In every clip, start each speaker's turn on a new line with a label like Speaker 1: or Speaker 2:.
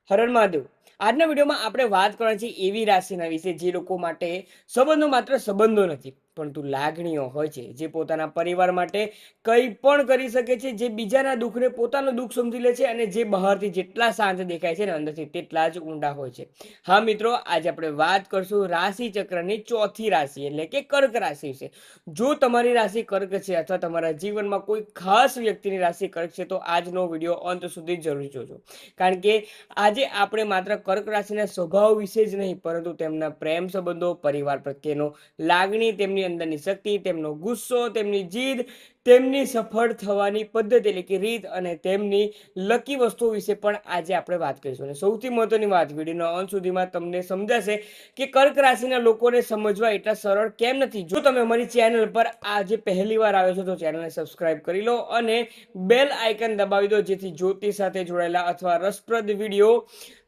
Speaker 1: હરણ મહાદેવ. આજના વિડીયોમાં આપણે વાત કરવાની છે એવી રાશિના વિશે જે લોકો માટે સંબંધો માત્ર સંબંધો નથી પરંતુ લાગણીઓ હોય છે, જે પોતાના પરિવાર માટે કંઈ પણ કરી શકે છે, જે બીજાના દુઃખને પોતાનું દુઃખ સમજી લે છે અને જે બહારથી જેટલા શાંત દેખાય છે ને અંદરથી તેટલા જ ઊંડા હોય છે. હા મિત્રો, આજે આપણે વાત કરશું રાશિ ચક્રની ચોથી રાશિ એટલે કે કર્ક રાશિ વિશે. જો તમારી રાશિ કર્ક છે અથવા તમારા જીવનમાં કોઈ ખાસ વ્યક્તિની રાશિ કર્ક છે તો આજનો વિડીયો અંત સુધી જરૂર જોજો, કારણ કે આજે આપણે માત્ર કર્ક રાશિના સ્વભાવ વિશે જ નહીં પરંતુ તેમના પ્રેમ સંબંધો, પરિવાર પ્રત્યેનો લાગણી, તેમની અંદરની શક્તિ, તેમનો ગુસ્સો, તેમની જીદ, તેમની સફળ થવાની પદ્ધતિ એટલે કે રીત અને તેમની લકી વસ્તુઓ વિશે પણ આજે આપણે વાત કરીશું. અને સૌથી મહત્વની વાત, વિડીયોના અંત સુધીમાં તમને સમજાશે કે કર્ક રાશિના લોકોને સમજવા એટલા સરળ કેમ નથી. જો તમે અમારી ચેનલ પર આજે પહેલી વાર આવ્યો છો તો ચેનલને સબસ્ક્રાઇબ કરી લો અને બેલ આઇકન દબાવી દો, જેથી જ્યોતિષ સાથે જોડાયેલા અથવા રસપ્રદ વિડીયો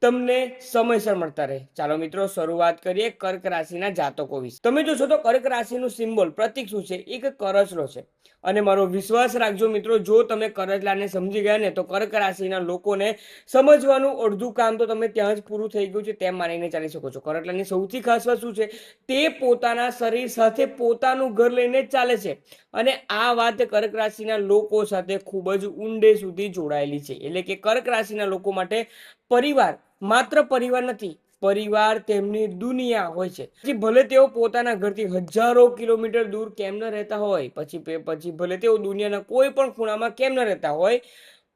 Speaker 1: તમને સમયસર મળતા રહે. ચાલો મિત્રો, શરૂઆત કરીએ કર્ક રાશિના જાતકો વિશે. તમે જોશો તો કર્ક રાશિનું સિમ્બોલ, પ્રતીક શું છે? એક કરચલો છે. અને મારો વિશ્વાસ રાખજો મિત્રો, જો તમે કરચલાને સમજી ગયા ને તો કર્ક રાશિના લોકોને સમજવાનું અડધું કામ તો તમે ત્યાં જ પૂરું થઈ ગયું છે તેમ માનીને ચાલી શકો છો. કરચલાની સૌથી ખાસ વાત શું છે? તે પોતાના શરીર સાથે પોતાનું ઘર લઈને જ ચાલે છે અને આ વાત કર્ક રાશિના લોકો સાથે ખૂબ જ ઊંડે સુધી જોડાયેલી છે. એટલે કે કર્ક રાશિના લોકો માટે પરિવાર માત્ર પરિવાર નથી, પરિવાર તેમની દુનિયા હોય છે. પછી ભલે તેઓ પોતાના ઘરથી હજારો કિલોમીટર દૂર કેમ ન રહેતા હોય, પછી ભલે તેઓ દુનિયાના કોઈ પણ ખૂણામાં કેમ ન રહેતા હોય,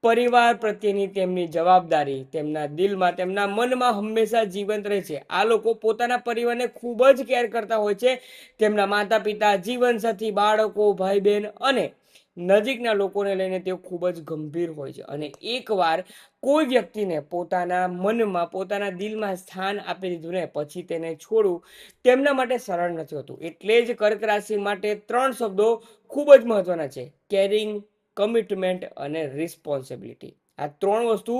Speaker 1: પરિવાર પ્રત્યેની તેમની જવાબદારી તેમના દિલમાં, તેમના મનમાં હંમેશા જીવંત રહે છે. આ લોકો પોતાના પરિવારને ખૂબ જ કેર કરતા હોય છે. તેમના માતા પિતા, જીવનસાથી, બાળકો, ભાઈ બહેન અને નજીકના લોકોને લઈને તેઓ ખૂબ જ ગંભીર હોય છે. અને એકવાર કોઈ વ્યક્તિને પોતાના મનમાં, પોતાના દિલમાં સ્થાન આપી દીધું ને પછી તેને છોડવું તેમના માટે સરળ નથી હોતું. એટલે જ કર્ક રાશિ માટે 3 શબ્દો ખૂબ જ મહત્વના છે: કેરિંગ, કમિટમેન્ટ અને રિસ્પોન્સિબિલિટી. આ 3 વસ્તુ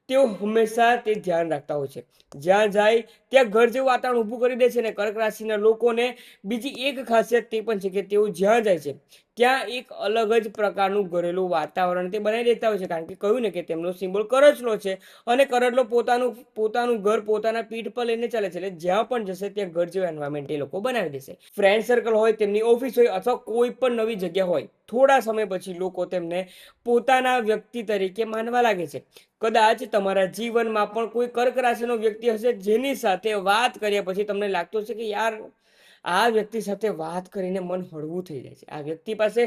Speaker 1: તેઓ હંમેશા તે ધ્યાન રાખતા હોય છે. જ્યાં જાય ત્યાં ઘર જેવું વાતાવરણ ઊભું કરી દે છે. ને કર્ક રાશિના લોકોને બીજી એક ખાસિયત તે પણ છે કે તેઓ જ્યાં જાય છે ત્યાં એક અલગ જ પ્રકારનું ઘરેલું વાતાવરણ તે બનાવી દેતા હોય છે. કારણ કે કહ્યું ને કે તેમનો સિમ્બોલ કરચલો છે અને કરચલો પોતાનું ઘર પોતાના પીઠ પર લઈને ચાલે છે. એટલે જ્યાં પણ જશે ત્યાં ઘર જેવું એન્વાયરમેન્ટ એ લોકો બનાવી દેશે. ફ્રેન્ડ સર્કલ હોય, તેમની ઓફિસ હોય અથવા કોઈ પણ નવી જગ્યા હોય, થોડા સમય પછી લોકો તેમને પોતાના વ્યક્તિ તરીકે માનવા લાગે છે. કદાચ તમારા જીવનમાં પણ કોઈ કર્ક રાશિનો વ્યક્તિ હશે જેની સાથે વાત કર્યા પછી તમને લાગતું હશે કે યાર, આ વ્યક્તિ સાથે વાત કરીને મન હળવું થઈ જાય છે. આ વ્યક્તિ પાસે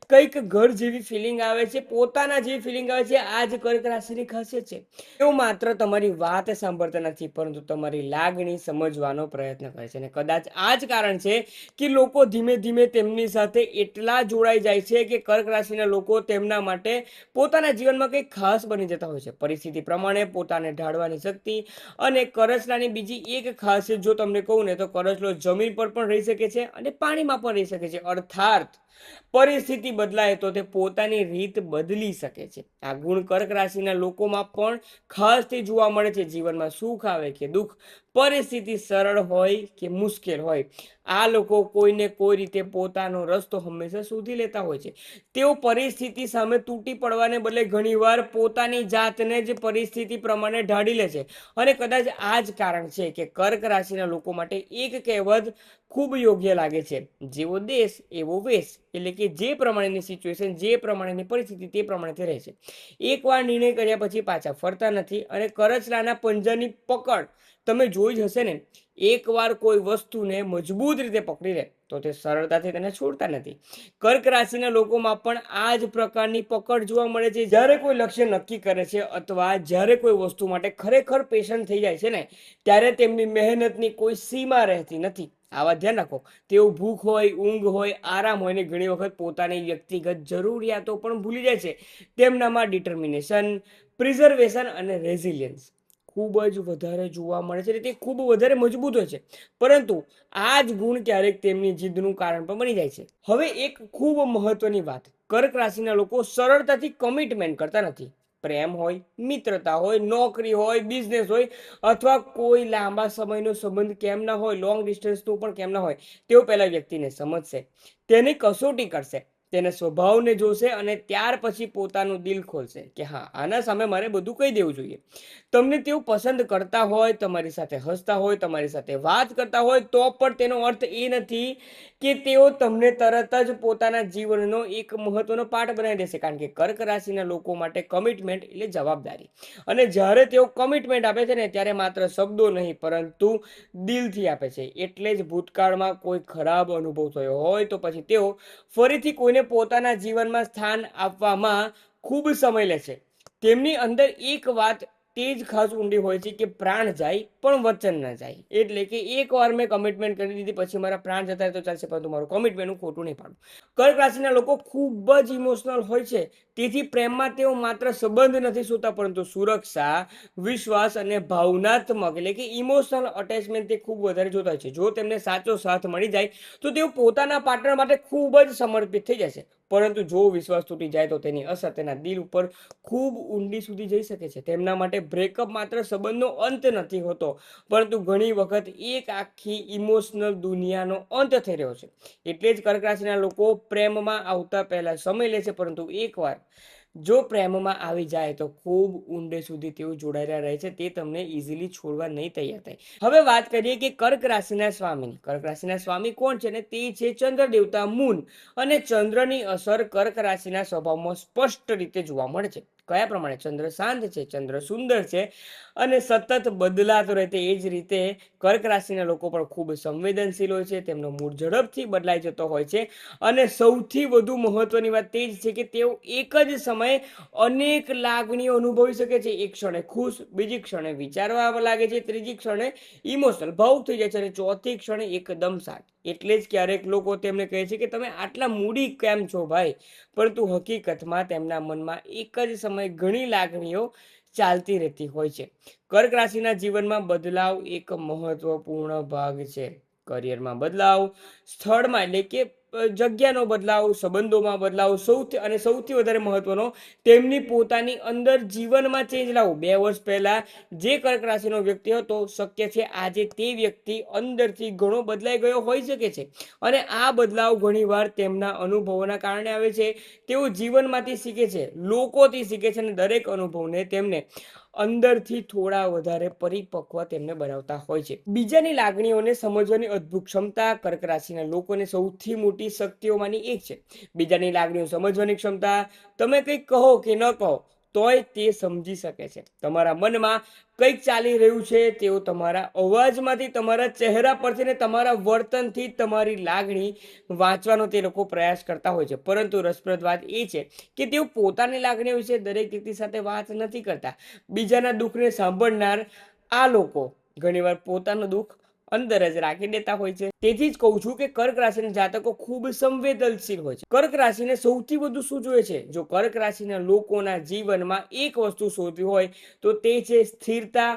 Speaker 1: કંઈક ઘર જેવી ફિલિંગ આવે છે, પોતાના જેવી ફિલિંગ આવે છે. આ જ કર્ક રાશિની ખાસિયત છે. તેઓ માત્ર તમારી વાત સાંભળતા નથી પરંતુ તમારી લાગણી સમજવાનો પ્રયત્ન કરે છે. અને કદાચ આ જ કારણ છે કે લોકો ધીમે ધીમે તેમની સાથે એટલા જોડાઈ જાય છે કે કર્ક રાશિના લોકો તેમના માટે પોતાના જીવનમાં કંઈક ખાસ બની જતા હોય છે. પરિસ્થિતિ પ્રમાણે પોતાને ઢાળવાની શક્તિ. અને કરચલાની બીજી એક ખાસિયત જો તમને કહું ને તો કરચલો જમીન પર પણ રહી શકે છે અને પાણીમાં પણ રહી શકે છે. અર્થાત પરિસ્થિતિ બદલાય તો તે પોતાની રીત બદલી શકે છે. આ ગુણ કર્ક રાશિના લોકોમાં પણ ખાસ તે જોવા મળે છે. જીવનમાં સુખ આવે કે દુઃખ, પરિસ્થિતિ સરળ હોય કે મુશ્કેલ હોય, આ લોકો કોઈને કોઈ રીતે પોતાનો રસ્તો હંમેશા શોધી લેતા હોય છે. તેઓ પરિસ્થિતિ સામે તૂટી પડવાને બદલે ઘણીવાર પોતાની જાતને જ પરિસ્થિતિ પ્રમાણે ઢાળી લે છે. અને કદાચ આ જ કારણ છે કે કર્ક રાશિના લોકો માટે એક કહેવત ખૂબ યોગ્ય લાગે છે: જેવો દેશ એવો વેશ. એટલે કે જે પ્રમાણેની સિચ્યુએશન, જે પ્રમાણેની પરિસ્થિતિ, તે પ્રમાણે રહે છે. એકવાર નિર્ણય કર્યા પછી પાછા ફરતા નથી. અને કરચલાના પંજાની પકડ તમે જોઈ જ હશે ને. એકવાર કોઈ વસ્તુને મજબૂત રીતે પકડી લે તો તે સરળતાથી તેને છોડતા નથી. કર્ક રાશિના લોકોમાં પણ આ જ પ્રકારની પકડ જોવા મળે છે. જ્યારે કોઈ લક્ષ્ય નક્કી કરે છે અથવા જ્યારે કોઈ વસ્તુ માટે ખરેખર પેશન્ટ થઈ જાય છે ને, ત્યારે તેમની મહેનતની કોઈ સીમા રહેતી નથી. આ વાત ધ્યાન રાખો. તેઓ ભૂખ હોય, ઊંઘ હોય, આરામ હોય ને ઘણી વખત પોતાની વ્યક્તિગત જરૂરિયાતો પણ ભૂલી જાય છે. તેમનામાં ડિટર્મિનેશન, પ્રિઝર્વેશન અને રેઝિલિયન્સ ખૂબ જ વધારે જોવા મળે છે. તે ખૂબ વધારે મજબૂત હોય છે. પરંતુ આ જ ગુણ ક્યારેક તેમની જીદનું કારણ પણ બની જાય છે. હવે એક ખૂબ મહત્વની વાત, કર્ક રાશિના લોકો સરળતાથી કમિટમેન્ટ કરતા નથી. પ્રેમ હોય, મિત્રતા હોય, નોકરી હોય, બિઝનેસ હોય અથવા કોઈ લાંબા સમયનો સંબંધ કેમ ના હોય, લોંગ ડિસ્ટન્સનું પણ કેમ ના હોય, તેઓ પહેલા વ્યક્તિને સમજશે, તેની કસોટી કરશે, તેના સ્વભાવને જોશે અને ત્યાર પછી પોતાનું દિલ ખોલશે કે હા, આના સામે મારે બધું કહી દેવું જોઈએ. તમને તેઓ પસંદ કરતા હોય, તમારી સાથે હસતા હોય, તમારી સાથે વાત કરતા હોય, તો પણ તેનો અર્થ એ નથી કે તેઓ તમને તરત જ પોતાના જીવનનો એક મહત્વનો પાર્ટ બનાવી દેશે. કારણ કે કર્ક રાશિના લોકો માટે કમિટમેન્ટ એટલે જવાબદારી. અને જ્યારે તેઓ કમિટમેન્ટ આપે છે ને, ત્યારે માત્ર શબ્દો નહીં પરંતુ દિલથી આપે છે. એટલે જ ભૂતકાળમાં કોઈ ખરાબ અનુભવ થયો હોય તો પછી તેઓ ફરીથી કોઈને પોતાના જીવનમાં સ્થાન આપવામાં ખૂબ સમય લે છે. તેમની અંદર એક વાત તે જ ખાસ ઊંડી હોય છે કે પ્રાણ જાય પણ વચન ન જાય. એટલે કે એકવાર મેં કમિટમેન્ટ કરી દીધી, પછી મારા પ્રાણ જતા રહે તો ચાલશે, પરંતુ મારું કમિટમેન્ટ હું ખોટું નહીં પાડું. કર્ક રાશિના લોકો ખૂબ જ ઇમોશનલ હોય છે. તેથી પ્રેમમાં તેઓ માત્ર સંબંધ નથી શોધતા, પરંતુ સુરક્ષા, વિશ્વાસ અને ભાવનાત્મક એટલે કે ઇમોશનલ અટેચમેન્ટ તે ખૂબ વધારે જોતા હોય છે. જો તેમને સાચો સાથ મળી જાય તો તેઓ પોતાના પાર્ટનર માટે ખૂબ જ સમર્પિત થઈ જશે. પરંતુ જો વિશ્વાસ તૂટી જાય તો તેની અસર તેના દિલ ઉપર ખૂબ ઊંડી સુધી જઈ શકે છે. તેમના માટે બ્રેકઅપ માત્ર સંબંધનો અંત નથી હોતો, પરંતુ ઘણી વખત એક આખી ઇમોશનલ દુનિયાનો અંત થઈ રહ્યો છે. એટલે જ કર્ક રાશિના લોકો પ્રેમમાં આવતા પહેલા સમય લે છે, પરંતુ એકવાર જો પ્રેમમાં આવી જાય તો ખૂબ ઊંડે સુધી તેઓ જોડાયેલા રહે છે. તે તમને ઇઝીલી છોડવા નહીં તૈયાર થાય. હવે વાત કરીએ કે કર્ક રાશિના સ્વામીની. કર્ક રાશિના સ્વામી કોણ છે ને? તે છે ચંદ્ર દેવતા મૂન. અને ચંદ્રની અસર કર્ક રાશિના સ્વભાવમાં સ્પષ્ટ રીતે જોવા મળે છે. કયા પ્રમાણે? ચંદ્ર શાંત છે, ચંદ્ર સુંદર છે અને સતત બદલાતો રહે. એ જ રીતે કર્ક રાશિના લોકો પણ ખૂબ સંવેદનશીલ હોય છે. તેમનો મૂડ ઝડપથી બદલાઈ જતો હોય છે. અને સૌથી વધુ મહત્વની વાત તે જ છે કે તેઓ એક જ સમયે અનેક લાગણીઓ અનુભવી શકે છે. એક ક્ષણે ખુશ, બીજી ક્ષણે વિચારવા લાગે છે, ત્રીજી ક્ષણે ઇમોશનલ ભાવુક થઈ જાય છે અને ચોથી ક્ષણે એકદમ શાંત. એટલે જ ક્યારેક લોકો તેમને કહે છે કે તમે આટલા મૂડી કેમ છો ભાઈ? પરંતુ હકીકતમાં તેમના મનમાં એક જ સમયે ઘણી લાગણીઓ ચાલતી રહેતી હોય છે. કર્ક રાશિના જીવનમાં બદલાવ એક મહત્વપૂર્ણ ભાગ છે. કરિયરમાં બદલાવ, સ્થળમાં એટલે કે જગ્યાનો બદલાવ, સંબંધોમાં બદલાવ, સૌથી વધારે મહત્વનો તેમની પોતાની અંદર જીવનમાં ચેન્જ લાવો. 2 વર્ષ પહેલા જે કર્ક રાશિનો વ્યક્તિ હતો, શક્ય છે આજે તે વ્યક્તિ અંદરથી ઘણો બદલાઈ ગયો હોઈ શકે છે. અને આ બદલાવ ઘણીવાર તેમના અનુભવોના કારણે આવે છે. તેઓ જીવનમાંથી શીખે છે, લોકોથી શીખે છે અને દરેક અનુભવને તેમને અંદરથી થોડા વધારે પરિપક્વ તેમને બનાવતા હોય છે. બીજાની લાગણીઓને સમજવાની અદ્ભુત ક્ષમતા કર્ક રાશિના લોકોને સૌથી મોટી શક્તિઓમાંની એક છે. બીજાની લાગણીઓ સમજવાની ક્ષમતા. તમે કંઈક કહો કે ન કહો તોય તે સમજી શકે છે. તમારા મનમાં કંઈક ચાલી રહ્યું છે, તેઓ તમારા અવાજમાંથી, તમારા ચહેરા પરથી ને તમારા વર્તનથી તમારી લાગણી વાંચવાનો તે લોકો પ્રયાસ કરતા હોય છે. પરંતુ રસપ્રદ વાત એ છે કે તેઓ પોતાની લાગણીઓ વિશે દરેક વ્યક્તિ સાથે વાત નથી કરતા. બીજાના દુઃખને સાંભળનાર આ લોકો ઘણીવાર પોતાનું દુઃખ અંદર જ રાખી દેતા હોય છે. તેથી જ કહું છું કે કર્ક રાશિના જાતકો ખૂબ સંવેદનશીલ હોય છે. કર્ક રાશિને સૌથી વધુ શું જોઈએ છે? જો કર્ક રાશિના લોકોના જીવનમાં એક વસ્તુ શોધવી હોય તો તે છે સ્થિરતા,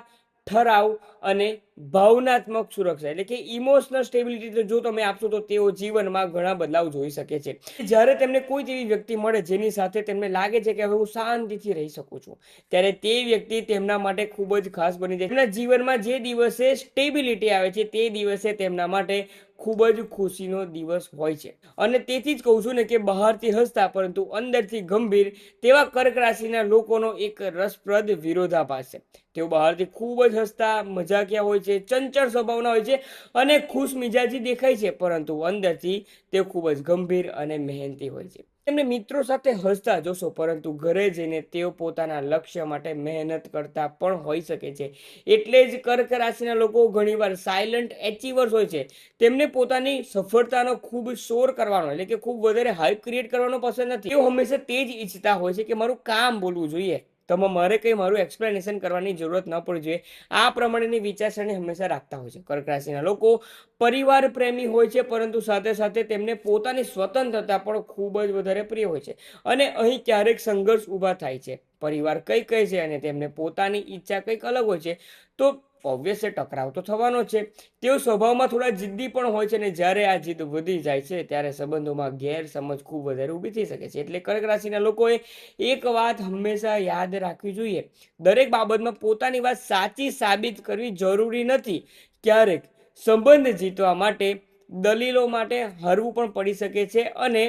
Speaker 1: ઠરાવ અને ભાવનાત્મક સુરક્ષા એટલે કે ઇમોશનલ સ્ટેબિલિટી. જો તમે આપશો તો તેઓ જીવનમાં ઘણા બદલાવ જોઈ શકે છે. જ્યારે તેમને કોઈ એવી વ્યક્તિ મળે જેની સાથે તેમને લાગે છે કે હવે હું શાંતિથી રહી શકું છું, ત્યારે તે વ્યક્તિ તેમના માટે ખૂબ જ ખાસ બની જાય. તેમના જીવનમાં જે દિવસે સ્ટેબિલિટી આવે છે તે દિવસે તેમના માટે ખૂબ જ ખુશીનો દિવસ હોય છે. અને તેથી જ કહું છું ને કે બહારથી હસતા પરંતુ અંદરથી ગંભીર તેવા કર્ક રાશિના લોકોનો એક રસપ્રદ વિરોધાભાસ છે. તેઓ બહારથી ખૂબ જ હસતા મજાકિયા હોય છે, ચંચળ સ્વભાવના હોય છે અને ખુશ મિજાજી દેખાય છે, પરંતુ અંદરથી તેઓ ખૂબ જ ગંભીર અને મહેનતી હોય છે. તેમને મિત્રો સાથે હસતા જોશો, પરંતુ ઘરે જઈને તેઓ પોતાના લક્ષ્ય માટે મહેનત કરતા પણ હોઈ શકે છે. એટલે જ કર્ક રાશિના લોકો ઘણીવાર સાયલન્ટ એચીવર્સ હોય છે. તેમને પોતાની સફળતાનો ખૂબ શોર કરવાનો એટલે કે ખૂબ વધારે હાઇપ ક્રિએટ કરવાનો પસંદ નથી. તેઓ હંમેશા તે જ ઈચ્છતા હોય છે કે મારું કામ બોલવું જોઈએ, મારે કંઈ મારું એક્સપ્લેનેશન કરવાની જરૂરત ન પડવી જોઈએ. આ પ્રમાણેની વિચારસરણી હંમેશા રાખતા હોય છે. કર્ક રાશિના લોકો પરિવાર પ્રેમી હોય છે, પરંતુ સાથે સાથે તેમને પોતાની સ્વતંત્રતા પણ ખૂબ જ વધારે પ્રિય હોય છે. અને અહીં ક્યારેક સંઘર્ષ ઊભા થાય છે. પરિવાર કંઈ કહે છે અને તેમને પોતાની ઈચ્છા કંઈક અલગ હોય છે, તો ઓબ્વિયસલી ટકરાવ તો થવાનો છે. તેઓ સ્વભાવમાં થોડા જિદ્દી પણ હોય છે અને જ્યારે આ જીદ વધી જાય છે ત્યારે સંબંધોમાં ગેરસમજ ખૂબ વધારે ઊભી થઈ શકે છે. એટલે કર્ક રાશિના લોકોએ એક વાત હંમેશા યાદ રાખવી જોઈએ: દરેક બાબતમાં પોતાની વાત સાચી સાબિત કરવી જરૂરી નથી. ક્યારેક સંબંધ જીતવા માટે દલીલો માટે હારવું પણ પડી શકે છે અને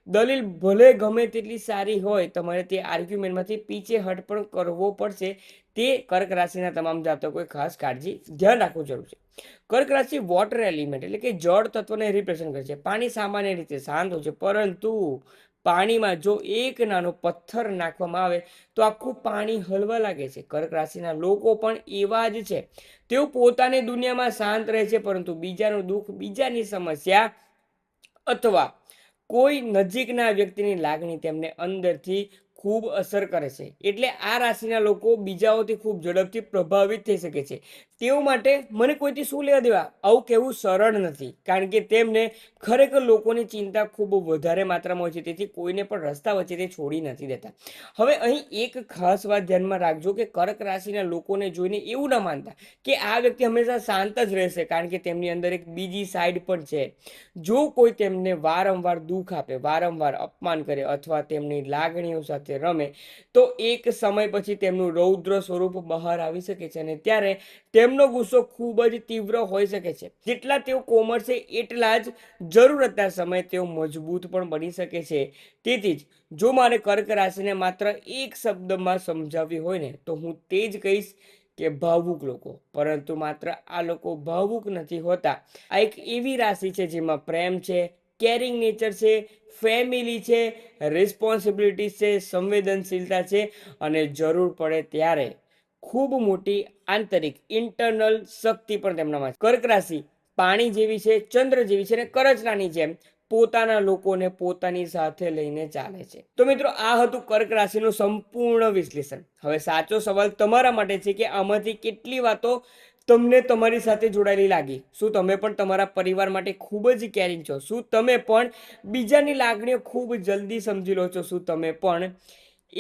Speaker 1: દલીલ ભલે ગમે તેટલી સારી હોય, તમારે તે આર્ગ્યુમેન્ટમાંથી પીછે હટ પણ કરવો પડશે. તે કર્ક રાશિના તમામ જાતકોએ ખાસ કાળજી ધ્યાન રાખવું જરૂર છે. કર્ક રાશિ વોટર એલિમેન્ટ એટલે કે જળ તત્વને રિપ્રેઝન્ટ કરે છે. પાણી સામાન્ય રીતે શાંત હોય છે, પરંતુ પાણીમાં જો એક નાનો પથ્થર નાખવામાં આવે તો આખું પાણી હલવા લાગે છે. કર્ક રાશિના લોકો પણ એવા જ છે. તેઓ પોતાની દુનિયામાં શાંત રહે છે, પરંતુ બીજાનું દુઃખ, બીજાની સમસ્યા અથવા કોઈ નજીકના વ્યક્તિની લાગણી તેમને અંદરથી ખૂબ અસર કરે છે. એટલે આ રાશિના લોકો બીજાઓથી ખૂબ ઝડપથી પ્રભાવિત થઈ શકે છે. તેઓ માટે મને કોઈથી શું લેવા દેવા આવું કહેવું સરળ નથી, કારણ કે તેમને ખરેખર લોકોની ચિંતા ખૂબ વધારે માત્રામાં હોય છે. તેથી કોઈને પણ રસ્તા વચ્ચે તે છોડી નથી દેતા. હવે અહીં એક ખાસ વાત ધ્યાનમાં રાખજો કે કર્ક રાશિના લોકોને જોઈને એવું ના માનતા કે આ વ્યક્તિ હંમેશા શાંત જ રહેશે, કારણ કે તેમની અંદર એક બીજી સાઈડ પણ છે. જો કોઈ તેમને વારંવાર દુઃખ આપે, વારંવાર અપમાન કરે અથવા તેમની લાગણીઓ સાથે રમે, તો એક સમય પછી તેમનું રૌદ્ર સ્વરૂપ બહાર આવી શકે છે, અને ત્યારે તેમનો ગુસ્સો ખૂબ જ તીવ્ર હોઈ શકે છે. જેટલા તેઓ કોમળ છે, એટલા જ જરૂરતના સમયે તેઓ મજબૂત પણ બની શકે છે. તેથી જ જો મારે કર્ક રાશિને માત્ર એક શબ્દમાં સમજાવવી હોય ને, તો હું તે જ કહીશ કે ભાવુક લોકો. પરંતુ માત્ર આ લોકો ભાવુક નથી હોતા. આ એક એવી રાશિ છે જેમાં પ્રેમ છે, કેરિંગ નેચર છે, ફેમિલી છે, રિસ્પોન્સિબિલિટી છે, સંવેદનશીલતા છે, અને જરૂર પડે ત્યારે ખૂબ મોટી આંતરિક ઇન્ટરનલ શક્તિ પણ તેમનામાં છે. કર્ક રાશિ પાણી જેવી છે, ચંદ્ર જેવી છે, અને કરચલાની જેમ પોતાના લોકોને પોતાની સાથે લઈને ચાલે છે. તો મિત્રો, આ હતું કર્ક રાશિનું સંપૂર્ણ વિશ્લેષણ. હવે સાચો સવાલ તમારા માટે છે કે આમાંથી કેટલી વાતો તમને તમારી સાથે જોડાયેલી લાગી. શું તમે પણ તમારા પરિવાર માટે ખૂબ જ કેરિંગ છો? શું તમે પણ બીજાની લાગણીઓ ખૂબ જલ્દી સમજી લો છો? શું તમે પણ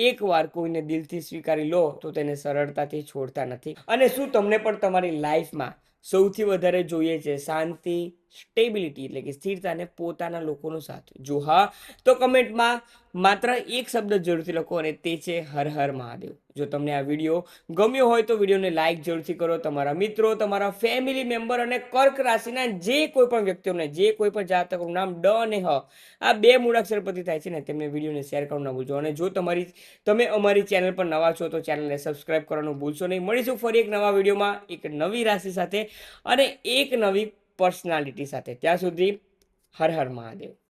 Speaker 1: એકવાર કોઈને દિલથી સ્વીકારી લો તો તેને સરળતાથી છોડતા નથી? અને શું તમને પણ તમારી લાઈફમાં સૌથી વધારે જોઈએ છે શાંતિ, સ્ટેબિલિટી એટલે કે સ્થિરતા, અને પોતાના લોકોનો સાથ? જો હા, તો કમેન્ટમાં માત્ર એક શબ્દ જરૂરથી લખો, અને તે છે હર હર મહાદેવ. જો તમને આ વિડીયો ગમ્યો હોય તો વિડીયોને લાઈક જરૂરથી કરો. તમારા મિત્રો, તમારા ફેમિલી મેમ્બર અને કર્ક રાશિના જે કોઈ પણ વ્યક્તિઓને, જે કોઈ પણ જાતકનું નામ ડ અને હ આ બે મૂળાક્ષર પરથી થાય છે ને, તેમને વિડીયોને શેર કરવાનું ના ભૂલજો. અને જો તમે અમારી ચેનલ પર નવા છો તો ચેનલને સબસ્ક્રાઇબ કરવાનું ભૂલશો નહીં. મળીશું ફરી એક નવા વિડીયોમાં, એક નવી રાશિ સાથે અને એક નવી પર્સનાલિટી સાથે. ત્યાં સુધી હર હર મહાદેવ.